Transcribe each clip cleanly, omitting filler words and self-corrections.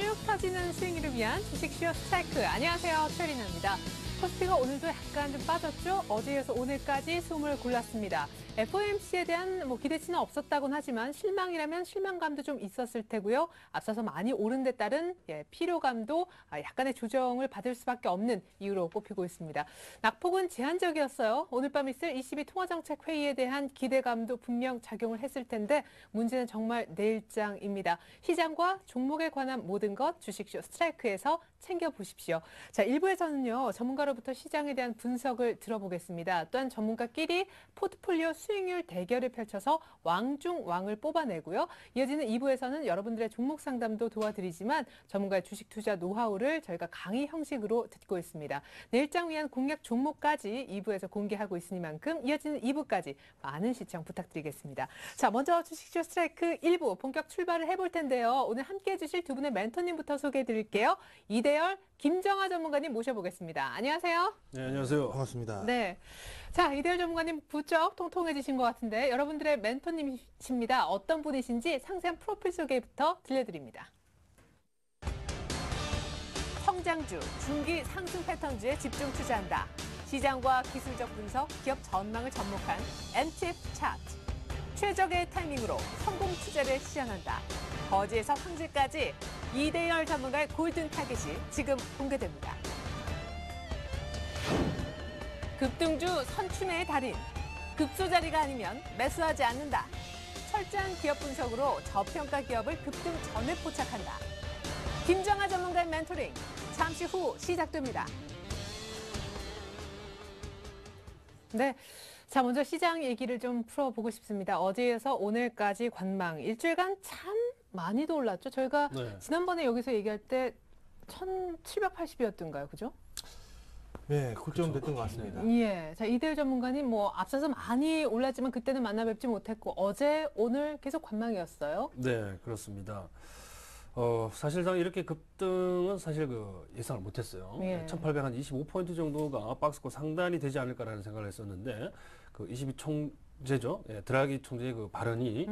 쭉 터지는 수익률을 위한 주식쇼 스트라이크. 안녕하세요, 최리나입니다. 코스피가 오늘도 약간 좀 빠졌죠? 어제에서 오늘까지 숨을 골랐습니다. FOMC에 대한 기대치는 없었다곤 하지만 실망이라면 실망감도 좀 있었을 테고요. 앞서서 많이 오른 데 따른 피로감도 약간의 조정을 받을 수밖에 없는 이유로 꼽히고 있습니다. 낙폭은 제한적이었어요. 오늘 밤 있을 ECB 통화정책회의에 대한 기대감도 분명 작용을 했을 텐데 문제는 정말 내일장입니다. 시장과 종목에 관한 모든 것 주식쇼 스트라이크에서 챙겨보십시오. 자, 1부에서는요. 전문가로부터 시장에 대한 분석을 들어보겠습니다. 또한 전문가끼리 포트폴리오 수익률 대결을 펼쳐서 왕 중 왕을 뽑아내고요. 이어지는 2부에서는 여러분들의 종목 상담도 도와드리지만 전문가의 주식 투자 노하우를 저희가 강의 형식으로 듣고 있습니다. 내일장 위한 공략 종목까지 2부에서 공개하고 있으니만큼 이어지는 2부까지 많은 시청 부탁드리겠습니다. 자, 먼저 주식쇼 스트라이크 1부 본격 출발을 해볼 텐데요. 오늘 함께해 주실 두 분의 멘토님부터 소개해 드릴게요. 이대열, 김정아 전문가님 모셔보겠습니다. 안녕하세요. 네, 안녕하세요. 반갑습니다. 네. 자, 이대열 전문가님 부쩍 통통해지신 것 같은데 여러분들의 멘토님이십니다. 어떤 분이신지 상세한 프로필 소개부터 들려드립니다. 성장주, 중기 상승 패턴주에 집중 투자한다. 시장과 기술적 분석, 기업 전망을 접목한 MTF 차트. 최적의 타이밍으로 성공 투자를 시전한다. 거지에서 황제까지 이대열 전문가의 골든 타깃이 지금 공개됩니다. 급등주 선춘의 달인. 급소자리가 아니면 매수하지 않는다. 철저한 기업 분석으로 저평가 기업을 급등 전에 포착한다. 김정아 전문가의 멘토링. 잠시 후 시작됩니다. 네. 자, 먼저 시장 얘기를 좀 풀어보고 싶습니다. 어제에서 오늘까지 관망. 일주일간 참 많이도 올랐죠. 저희가 지난번에 여기서 얘기할 때 1780이었던가요? 그죠? 네, 고점 됐던 것 같습니다. 예. 자, 이대열 전문가님 앞서서 많이 올랐지만 그때는 만나 뵙지 못했고 어제, 오늘 계속 관망이었어요. 네, 그렇습니다. 사실상 이렇게 급등은 사실 예상을 못했어요. 예. 1825포인트 정도가 박스권 상단이 되지 않을까라는 생각을 했었는데 ECB 총재죠. 드라기 총재의 발언이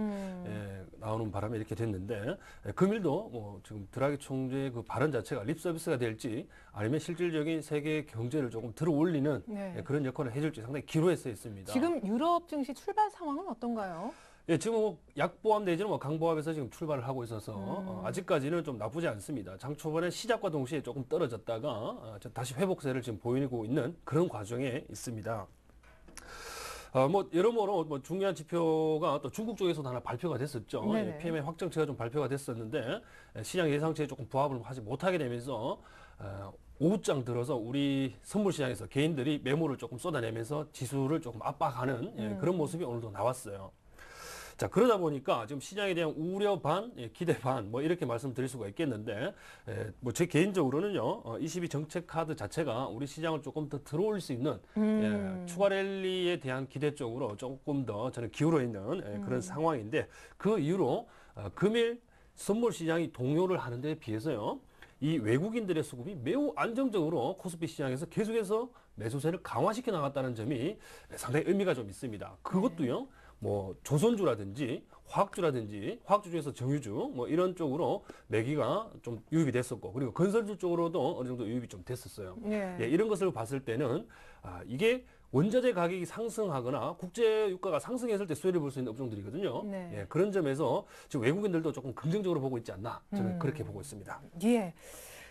나오는 바람에 이렇게 됐는데 금일도 지금 드라기 총재의 발언 자체가 립 서비스가 될지 아니면 실질적인 세계 경제를 조금 들어올리는 그런 역할을 해줄지 상당히 기로에 서 있습니다. 지금 유럽 증시 출발 상황은 어떤가요? 예, 지금 약보합 내지는 강보합에서 지금 출발을 하고 있어서 아직까지는 좀 나쁘지 않습니다. 장 초반에 시작과 동시에 조금 떨어졌다가 다시 회복세를 지금 보이고 있는 그런 과정에 있습니다. 여러모로 중요한 지표가 또 중국 쪽에서도 하나 발표가 됐었죠. PMI 확정치가 좀 발표가 됐었는데 시장 예상치에 조금 부합을 하지 못하게 되면서 오후장 들어서 우리 선물 시장에서 개인들이 매물을 조금 쏟아내면서 지수를 조금 압박하는 그런 모습이 오늘도 나왔어요. 자, 그러다 보니까 지금 시장에 대한 우려 반, 기대 반, 이렇게 말씀드릴 수가 있겠는데, 제 개인적으로는요, ECB 정책 카드 자체가 우리 시장을 조금 더 들어올 수 있는, 추가 랠리에 대한 기대 쪽으로 조금 더 저는 기울어 있는 그런 상황인데, 그 이후로, 금일 선물 시장이 동요를 하는 데 비해서요, 이 외국인들의 수급이 매우 안정적으로 코스피 시장에서 계속해서 매수세를 강화시켜 나갔다는 점이 상당히 의미가 좀 있습니다. 그것도요, 조선주라든지 화학주 중에서 정유주 이런 쪽으로 매기가 좀 유입이 됐었고 그리고 건설주 쪽으로도 어느 정도 유입이 좀 됐었어요. 이런 것을 봤을 때는 이게 원자재 가격이 상승하거나 국제 유가가 상승했을 때 수혜를 볼 수 있는 업종들이거든요. 그런 점에서 지금 외국인들도 조금 긍정적으로 보고 있지 않나 저는 그렇게 보고 있습니다. 예.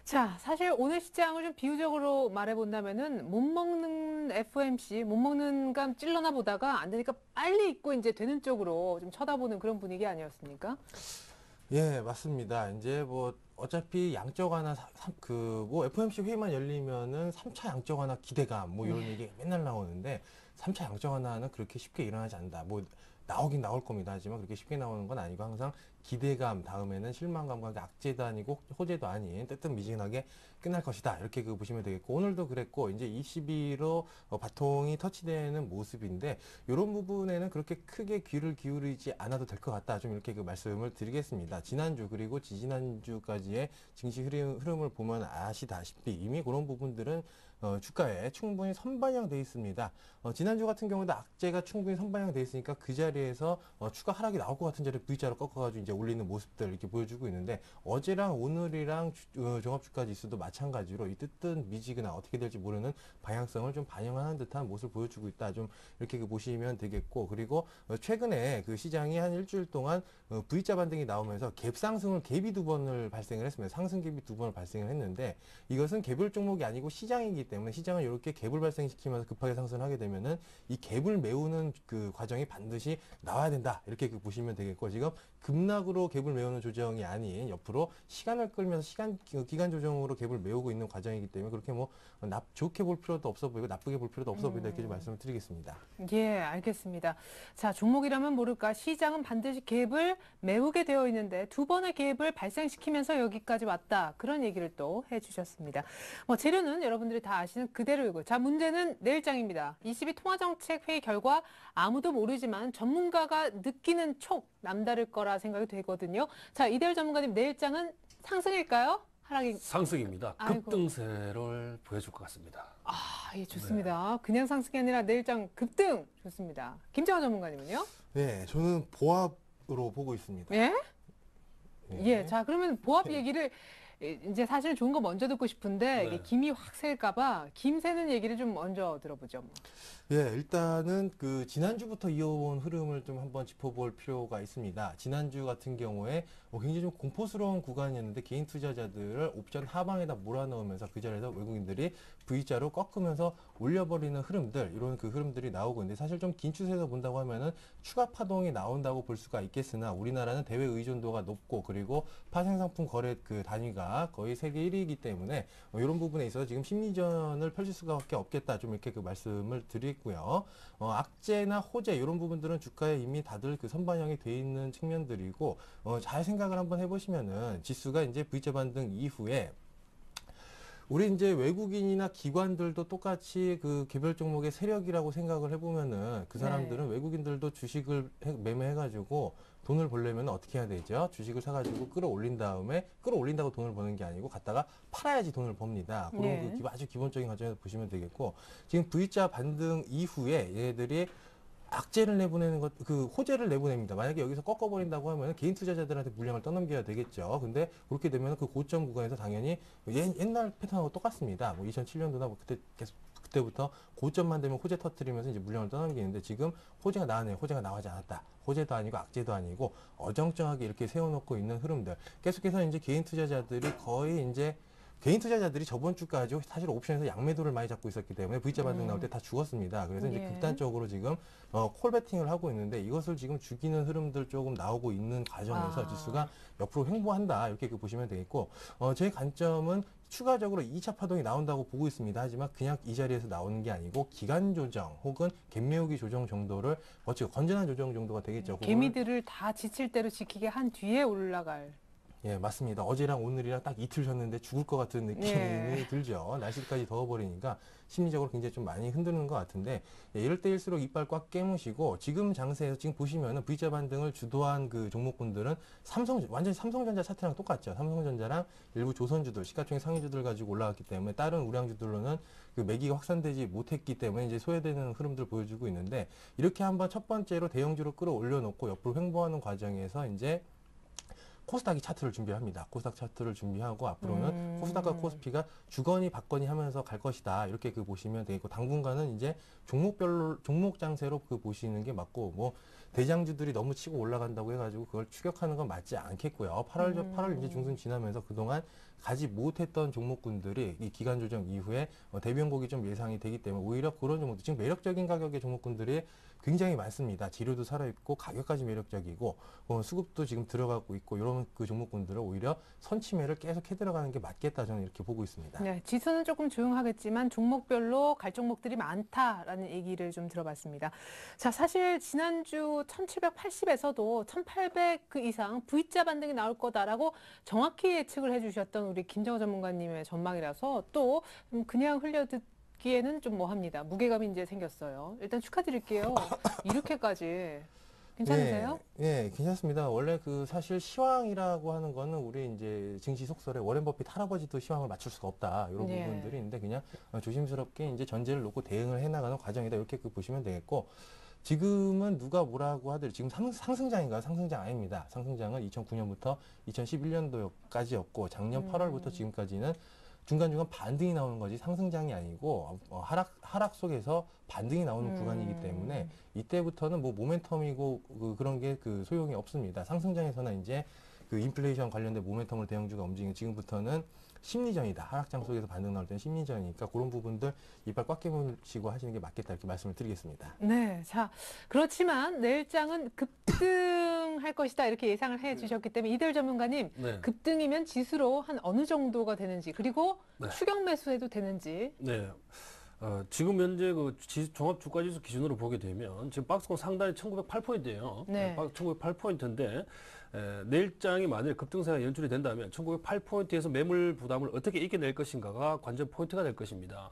자, 사실 오늘 시장을 좀 비유적으로 말해본다면은 못 먹는 FOMC, 못 먹는 감 찔러나 보다가 안 되니까 빨리 입고 이제 되는 쪽으로 좀 쳐다보는 그런 분위기 아니었습니까? 예, 맞습니다. 이제 어차피 양적 완화 FOMC 회의만 열리면은 3차 양적 완화 기대감 이런 얘기 맨날 나오는데 3차 양적 완화는 그렇게 쉽게 일어나지 않는다. 나오긴 나올 겁니다. 하지만 그렇게 쉽게 나오는 건 아니고 항상 기대감 다음에는 실망감과 악재도 아니고 호재도 아닌 뜨뜻미지근하게 끝날 것이다. 이렇게 보시면 되겠고 오늘도 그랬고 이제 ECB로 바통이 터치되는 모습인데 이런 부분에는 그렇게 크게 귀를 기울이지 않아도 될 것 같다. 좀 이렇게 말씀을 드리겠습니다. 지난주 그리고 지지난주까지의 증시 흐름을 보면 아시다시피 이미 그런 부분들은 주가에 충분히 선반영돼 있습니다. 지난주 같은 경우도 악재가 충분히 선반영돼 있으니까 그 자리에서 추가 하락이 나올 것 같은 자리에 V자로 꺾어가지고 이제 이제 올리는 모습들 이렇게 보여주고 있는데 어제랑 오늘이랑 종합주가 지수도 마찬가지로 이 뜨뜻 미지근한 어떻게 될지 모르는 방향성을 좀 반영하는 듯한 모습을 보여주고 있다. 좀 이렇게 보시면 되겠고 그리고 최근에 그 시장이 한 일주일 동안 V자 반등이 나오면서 갭 상승을 갭이 두 번을 발생을 했습니다. 상승 갭이 두 번을 발생을 했는데 이것은 개별 종목이 아니고 시장이기 때문에 시장은 이렇게 갭을 발생시키면서 급하게 상승을 하게 되면은 이 갭을 메우는 그 과정이 반드시 나와야 된다. 이렇게 보시면 되겠고 지금 급락으로 갭을 메우는 조정이 아닌 옆으로 시간을 끌면서 기간 조정으로 갭을 메우고 있는 과정이기 때문에 그렇게 뭐 좋게 볼 필요도 없어 보이고 나쁘게 볼 필요도 없어 보인다 이렇게 좀 말씀을 드리겠습니다. 예, 알겠습니다. 자, 종목이라면 모를까 시장은 반드시 갭을 메우게 되어 있는데 두 번의 갭을 발생시키면서 여기까지 왔다. 그런 얘기를 또 해주셨습니다. 뭐 재료는 여러분들이 다 아시는 그대로이고 자, 문제는 내일장입니다. 22 통화정책회의 결과 아무도 모르지만 전문가가 느끼는 촉 남다를 거라 생각이 되거든요. 자, 이대열 전문가님 내일장은 상승일까요? 하락이 상승입니다. 아이고. 급등세를 보여줄 것 같습니다. 예, 좋습니다. 그냥 상승이 아니라 내일장 급등 좋습니다. 김정환 전문가님은요? 네, 저는 보합으로 보고 있습니다. 예? 네. 예, 자, 그러면 보합 얘기를 이제 사실 좋은 거 먼저 듣고 싶은데 이게 김이 확 셀까봐 김 새는 얘기를 좀 먼저 들어보죠. 뭐. 예, 일단은 그 지난주부터 이어온 흐름을 좀 한번 짚어볼 필요가 있습니다. 지난주 같은 경우에 굉장히 좀 공포스러운 구간이었는데 개인 투자자들을 옵션 하방에다 몰아넣으면서 그 자리에서 외국인들이 V자로 꺾으면서 올려버리는 흐름들, 이런 그 흐름들이 나오고 있는데 사실 좀 긴 추세에서 본다고 하면은 추가 파동이 나온다고 볼 수가 있겠으나 우리나라는 대외 의존도가 높고 그리고 파생상품 거래 그 단위가 거의 세계 1위이기 때문에 이런 부분에 있어서 지금 심리전을 펼칠 수밖에 없겠다. 좀 이렇게 그 말씀을 드리고요. 악재나 호재 이런 부분들은 주가에 이미 다들 그 선반영이 돼 있는 측면들이고 잘 생각을 한번 해보시면은 지수가 이제 V자 반등 이후에 우리 이제 외국인이나 기관들도 똑같이 그 개별 종목의 세력이라고 생각을 해보면은 그 사람들은 외국인들도 주식을 매매해가지고 돈을 벌려면 어떻게 해야 되죠? 주식을 사가지고 끌어올린 다음에 끌어올린다고 돈을 버는 게 아니고 갖다가 팔아야지 돈을 법니다. 그런 그 아주 기본적인 과정에서 보시면 되겠고 지금 V자 반등 이후에 얘네들이 악재를 내보내는 것, 그 호재를 내보냅니다. 만약에 여기서 꺾어버린다고 하면 개인 투자자들한테 물량을 떠넘겨야 되겠죠. 근데 그렇게 되면 그 고점 구간에서 당연히 옛날 패턴하고 똑같습니다. 뭐 2007년도나 뭐 그때부터 고점만 되면 호재 터트리면서 이제 물량을 떠넘기는데 지금 호재가 나왔네요. 호재가 나오지 않았다. 호재도 아니고 악재도 아니고 어정쩡하게 이렇게 세워놓고 있는 흐름들. 계속해서 이제 개인 투자자들이 거의 이제 개인 투자자들이 저번 주까지 사실 옵션에서 양매도를 많이 잡고 있었기 때문에 V자 반등 나올 때 다 죽었습니다. 그래서 이제 극단적으로 지금 콜베팅을 하고 있는데 이것을 지금 죽이는 흐름들 조금 나오고 있는 과정에서 지수가 옆으로 횡보한다. 이렇게 보시면 되겠고 제 관점은 추가적으로 2차 파동이 나온다고 보고 있습니다. 하지만 그냥 이 자리에서 나오는 게 아니고 기간 조정 혹은 갭 메우기 조정 정도를 거치고 건전한 조정 정도가 되겠죠. 개미들을 다 지칠 대로 지키게 한 뒤에 올라갈. 예, 맞습니다. 어제랑 오늘이랑 딱 이틀 쉬었는데 죽을 것 같은 느낌이 들죠. 날씨까지 더워버리니까 심리적으로 굉장히 좀 많이 흔드는 것 같은데 이럴 때일수록 이빨 꽉 깨무시고 지금 장세에서 지금 보시면은 V자 반등을 주도한 그 종목군들은 완전히 삼성전자 차트랑 똑같죠. 삼성전자랑 일부 조선주들, 시가총액 상위주들 가지고 올라갔기 때문에 다른 우량주들로는 그 매기가 확산되지 못했기 때문에 이제 소외되는 흐름들을 보여주고 있는데 이렇게 한번 첫 번째로 대형주로 끌어올려 놓고 옆으로 횡보하는 과정에서 이제 코스닥이 차트를 준비합니다. 코스닥 차트를 준비하고 앞으로는 코스닥과 코스피가 주거니 받거니 하면서 갈 것이다. 이렇게 보시면 되겠고 당분간은 이제 종목 장세로 보시는 게 맞고 뭐 대장주들이 너무 치고 올라간다고 해가지고 그걸 추격하는 건 맞지 않겠고요. 8월 이제 중순 지나면서 그동안 가지 못했던 종목군들이 이 기간 조정 이후에 대변곡이 좀 예상이 되기 때문에 오히려 그런 종목들 지금 매력적인 가격의 종목군들이 굉장히 많습니다. 지료도 살아있고 가격까지 매력적이고 수급도 지금 들어가고 있고 이런 그 종목군들은 오히려 선침해를 계속 해들어가는 게 맞겠다 저는 이렇게 보고 있습니다. 네, 지수는 조금 조용하겠지만 종목별로 갈 종목들이 많다라는 얘기를 좀 들어봤습니다. 자, 사실 지난주 1780에서도 1800 그 이상 V자 반등이 나올 거다라고 정확히 예측을 해주셨던 우리 김정호 전문가님의 전망이라서 또 그냥 흘려듣기에는 좀 뭐합니다. 무게감이 이제 생겼어요. 일단 축하드릴게요. 이렇게까지. 괜찮으세요? 네, 괜찮습니다. 원래 그 사실 시황이라고 하는 거는 우리 이제 증시 속설에 워렌 버핏 할아버지도 시황을 맞출 수가 없다. 이런 부분들이 있는데 그냥 조심스럽게 이제 전제를 놓고 대응을 해나가는 과정이다. 이렇게 보시면 되겠고. 지금은 누가 뭐라고 하더라도 지금 상승장인가요? 상승장 아닙니다. 상승장은 2009년부터 2011년도까지였고 작년 8월부터 지금까지는 중간중간 반등이 나오는 거지 상승장이 아니고 하락 속에서 반등이 나오는 구간이기 때문에 이때부터는 뭐 모멘텀이고 그런 게 그 소용이 없습니다. 상승장에서는 이제 그 인플레이션 관련된 모멘텀을 대형주가 움직이는 지금부터는 심리전이다. 하락장 속에서 반등 나올 때는 심리전이니까 그런 부분들 이빨 꽉 깨무시고 하시는 게 맞겠다 이렇게 말씀을 드리겠습니다. 네, 자 그렇지만 내일장은 급등할 것이다 이렇게 예상을 해주셨기 때문에 이들 전문가님 네. 급등이면 지수로 한 어느 정도가 되는지 그리고 네. 추격 매수해도 되는지. 네. 지금 현재 그 종합 주가 지수 기준으로 보게 되면 지금 박스권 상단이 1908포인트예요. 네. 1908포인트인데 내일장이 만일 급등세가 연출이 된다면 1908포인트에서 매물 부담을 어떻게 이겨낼 것인가가 관전 포인트가 될 것입니다.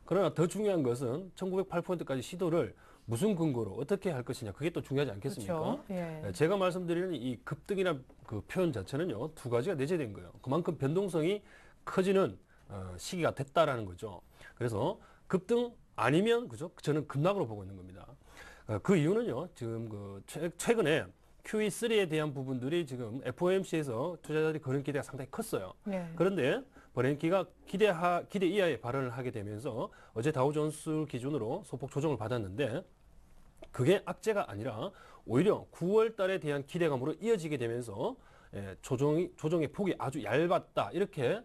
그러나 더 중요한 것은 1908포인트까지 시도를 무슨 근거로 어떻게 할 것이냐 그게 또 중요하지 않겠습니까? 그렇죠. 예. 제가 말씀드리는 이 급등이란 그 표현 자체는요 두 가지가 내재된 거예요. 그만큼 변동성이 커지는 시기가 됐다라는 거죠. 그래서 급등 아니면 그죠? 저는 급락으로 보고 있는 겁니다. 그 이유는요. 지금 그 최근에 QE3에 대한 부분들이 지금 FOMC에서 투자자들이 거는 기대가 상당히 컸어요. 네. 그런데 버냉키가 기대 이하의 발언을 하게 되면서 어제 다우존스 기준으로 소폭 조정을 받았는데 그게 악재가 아니라 오히려 9월 달에 대한 기대감으로 이어지게 되면서 조정의 폭이 아주 얇았다 이렇게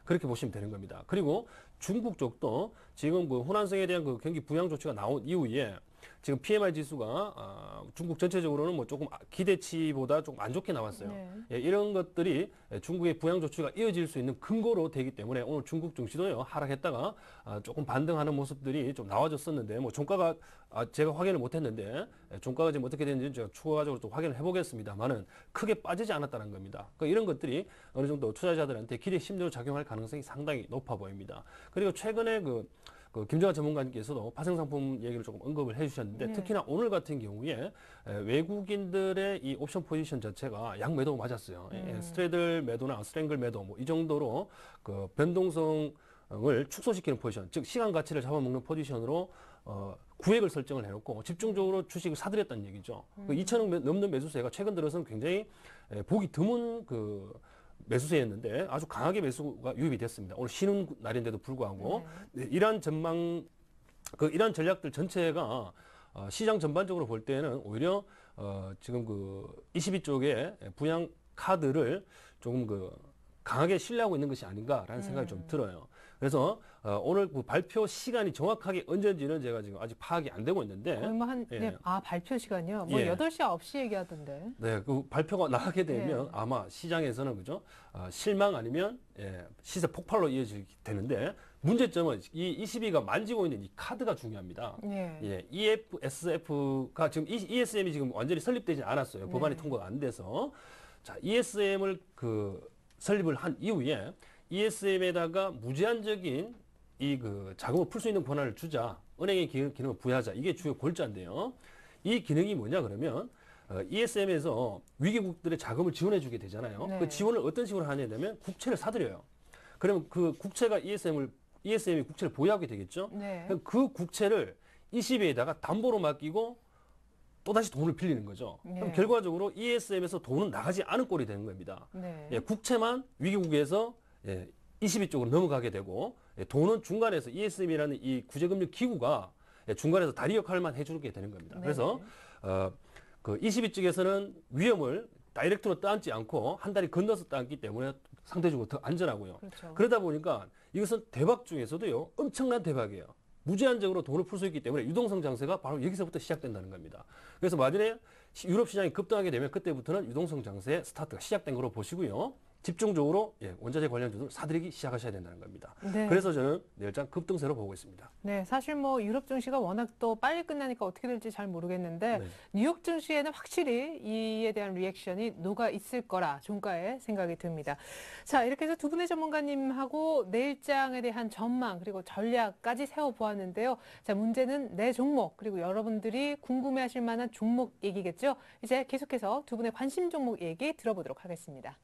그렇게 보시면 되는 겁니다. 그리고 중국 쪽도 지금 그 호난성에 대한 그 경기 부양 조치가 나온 이후에 지금 PMI 지수가 중국 전체적으로는 뭐 조금 기대치보다 조금 안 좋게 나왔어요. 네. 이런 것들이 중국의 부양 조치가 이어질 수 있는 근거로 되기 때문에 오늘 중국 증시도요 하락했다가 조금 반등하는 모습들이 좀 나와줬었는데 뭐 종가가 제가 확인을 못했는데 종가가 지금 어떻게 되는지 제가 추가적으로 또 확인을 해보겠습니다만은 크게 빠지지 않았다는 겁니다. 그러니까 이런 것들이 어느 정도 투자자들한테 기대 심리로 작용할 가능성이 상당히 높아 보입니다. 그리고 최근에 그 김정환 전문가님께서도 파생상품 얘기를 조금 언급을 해주셨는데 네. 특히나 오늘 같은 경우에 외국인들의 이 옵션 포지션 자체가 양매도 맞았어요. 스트레들 매도나 스트랭글 매도 뭐 이 정도로 그 변동성을 축소시키는 포지션, 즉 시간 가치를 잡아먹는 포지션으로 구획을 설정을 해놓고 집중적으로 주식을 사들였다는 얘기죠. 그 2천억 넘는 매수세가 최근 들어서는 굉장히 보기 드문 그 매수세였는데 아주 강하게 매수가 유입이 됐습니다. 오늘 쉬는 날인데도 불구하고 이러한 전망, 이러한 전략들 전체가 시장 전반적으로 볼 때는 오히려 지금 그 22쪽의 부양 카드를 조금 강하게 신뢰하고 있는 것이 아닌가라는 생각이 좀 들어요. 그래서 오늘 그 발표 시간이 정확하게 언제인지는 제가 지금 아직 파악이 안 되고 있는데 거의 뭐 발표 시간이요? 뭐 8시, 9시 얘기하던데. 네, 그 발표가 나가게 되면 아마 시장에서는 그죠? 실망 아니면 시세 폭발로 이어지게 되는데 문제점은 이 22가 만지고 있는 이 카드가 중요합니다. EFSF가 지금 ESM이 지금 완전히 설립되지 않았어요. 법안이 통과가 안 돼서. 자, ESM을 설립을 한 이후에 ESM에다가 무제한적인 이 자금을 풀 수 있는 권한을 주자. 은행의 기능을 부여하자. 이게 주요 골자인데요. 이 기능이 뭐냐 그러면 ESM에서 위기국들의 자금을 지원해 주게 되잖아요. 네. 그 지원을 어떤 식으로 하냐면 국채를 사들여요. 그러면 그 국채가 ESM이 국채를 보유하게 되겠죠. 네. 그럼 그 국채를 ECB에다가 담보로 맡기고 또다시 돈을 빌리는 거죠. 그럼 결과적으로 ESM에서 돈은 나가지 않은 꼴이 되는 겁니다. 국채만 위기국에서 ECB 쪽으로 넘어가게 되고 돈은 중간에서 ESM이라는 이 구제금융 기구가 중간에서 다리 역할만 해주게 되는 겁니다. 그래서 그 ECB 쪽에서는 위험을 다이렉트로 떠안지 않고 한 다리 건너서 떠안기 때문에 상대적으로 더 안전하고요. 그렇죠. 그러다 보니까 이것은 대박 중에서도요 엄청난 대박이에요. 무제한적으로 돈을 풀 수 있기 때문에 유동성 장세가 바로 여기서부터 시작된다는 겁니다. 그래서 만약에 유럽 시장이 급등하게 되면 그때부터는 유동성 장세의 스타트가 시작된 거로 보시고요. 집중적으로 원자재 관련주들 사들이기 시작하셔야 된다는 겁니다. 네. 그래서 저는 내일장 급등세로 보고 있습니다. 네, 사실 뭐 유럽 증시가 워낙 또 빨리 끝나니까 어떻게 될지 잘 모르겠는데 뉴욕 증시에는 확실히 이에 대한 리액션이 녹아 있을 거라 종가에 생각이 듭니다. 자, 이렇게 해서 두 분의 전문가님하고 내일장에 대한 전망 그리고 전략까지 세워보았는데요. 자, 문제는 내 종목 그리고 여러분들이 궁금해하실 만한 종목 얘기겠죠. 이제 계속해서 두 분의 관심 종목 얘기 들어보도록 하겠습니다.